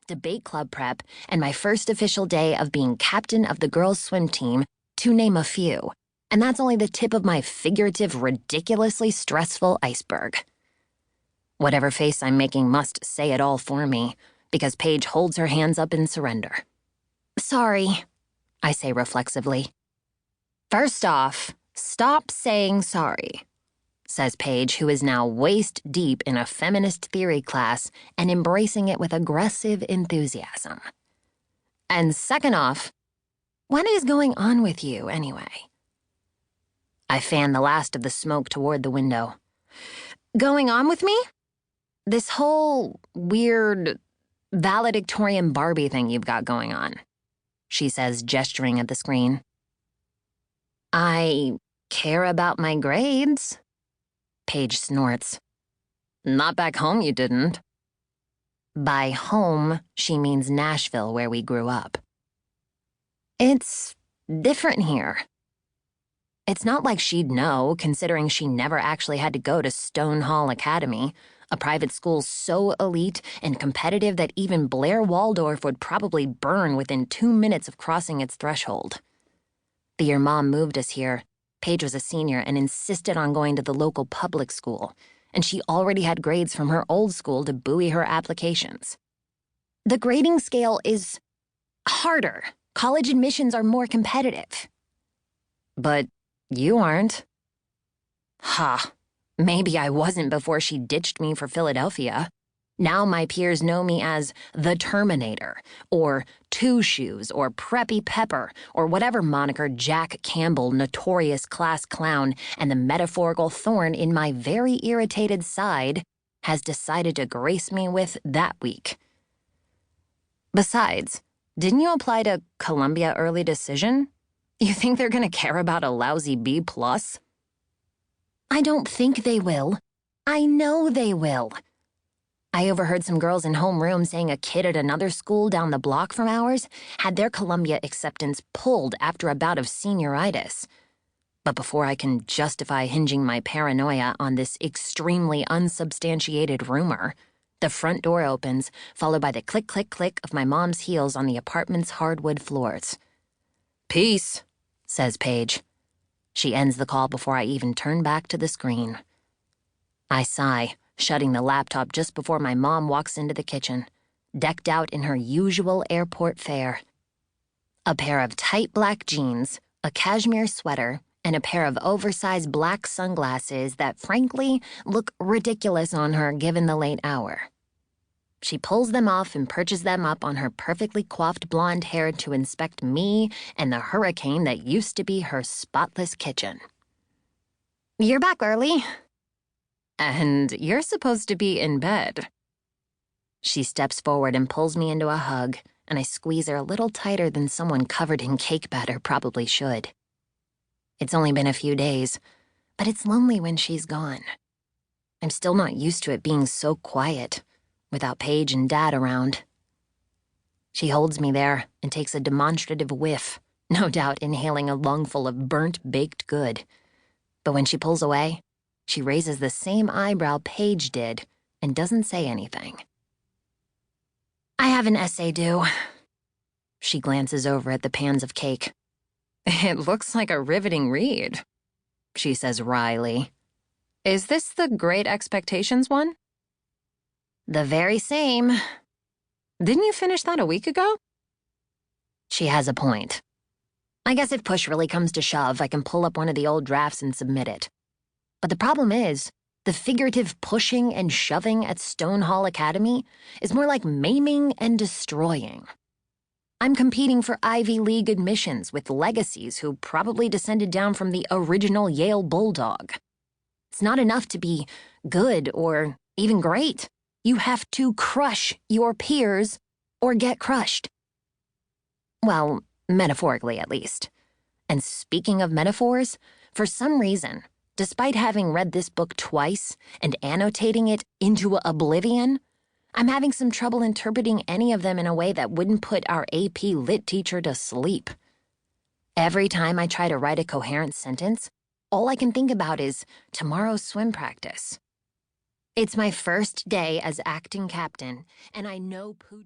debate club prep, and my first official day of being captain of the girls' swim team, to name a few. And that's only the tip of my figurative, ridiculously stressful iceberg. Whatever face I'm making must say it all for me, because Paige holds her hands up in surrender. "Sorry," I say reflexively. "First off, stop saying sorry," says Paige, who is now waist-deep in a feminist theory class and embracing it with aggressive enthusiasm. "And second off, what is going on with you, anyway?" I fan the last of the smoke toward the window. "Going on with me? This whole weird valedictorian Barbie thing you've got going on," she says, gesturing at the screen. "I care about my grades," Paige snorts. "Not back home you didn't." By home, she means Nashville, where we grew up. "It's different here." It's not like she'd know, considering she never actually had to go to Stonehall Academy, a private school so elite and competitive that even Blair Waldorf would probably burn within 2 minutes of crossing its threshold. The year Mom moved us here, Paige was a senior and insisted on going to the local public school, and she already had grades from her old school to buoy her applications. The grading scale is harder. College admissions are more competitive. But you aren't. Ha, maybe I wasn't before she ditched me for Philadelphia. Now my peers know me as the Terminator, or Two Shoes, or Preppy Pepper, or whatever moniker Jack Campbell, notorious class clown, and the metaphorical thorn in my very irritated side, has decided to grace me with that week. Besides, didn't you apply to Columbia Early Decision? You think they're gonna care about a lousy B+? I don't think they will. I know they will. I overheard some girls in homeroom saying a kid at another school down the block from ours had their Columbia acceptance pulled after a bout of senioritis. But before I can justify hinging my paranoia on this extremely unsubstantiated rumor, the front door opens, followed by the click, click, click of my mom's heels on the apartment's hardwood floors. "Peace," says Paige. She ends the call before I even turn back to the screen. I sigh, shutting the laptop just before my mom walks into the kitchen, decked out in her usual airport fare. A pair of tight black jeans, a cashmere sweater, and a pair of oversized black sunglasses that frankly look ridiculous on her given the late hour. She pulls them off and perches them up on her perfectly coiffed blonde hair to inspect me and the hurricane that used to be her spotless kitchen. "You're back early." "And you're supposed to be in bed." She steps forward and pulls me into a hug, and I squeeze her a little tighter than someone covered in cake batter probably should. It's only been a few days, but it's lonely when she's gone. I'm still not used to it being so quiet, without Paige and Dad around. She holds me there and takes a demonstrative whiff, no doubt inhaling a lungful of burnt baked good. But when she pulls away, she raises the same eyebrow Paige did and doesn't say anything. "I have an essay due." She glances over at the pans of cake. "It looks like a riveting read," she says wryly. "Is this the Great Expectations one?" "The very same." "Didn't you finish that a week ago?" She has a point. I guess if push really comes to shove, I can pull up one of the old drafts and submit it. But the problem is, the figurative pushing and shoving at Stonehall Academy is more like maiming and destroying. I'm competing for Ivy League admissions with legacies who probably descended down from the original Yale Bulldog. It's not enough to be good or even great. You have to crush your peers or get crushed. Well, metaphorically at least. And speaking of metaphors, for some reason, despite having read this book twice and annotating it into oblivion, I'm having some trouble interpreting any of them in a way that wouldn't put our AP Lit teacher to sleep. Every time I try to write a coherent sentence, all I can think about is tomorrow's swim practice. It's my first day as acting captain, and I know Pooja...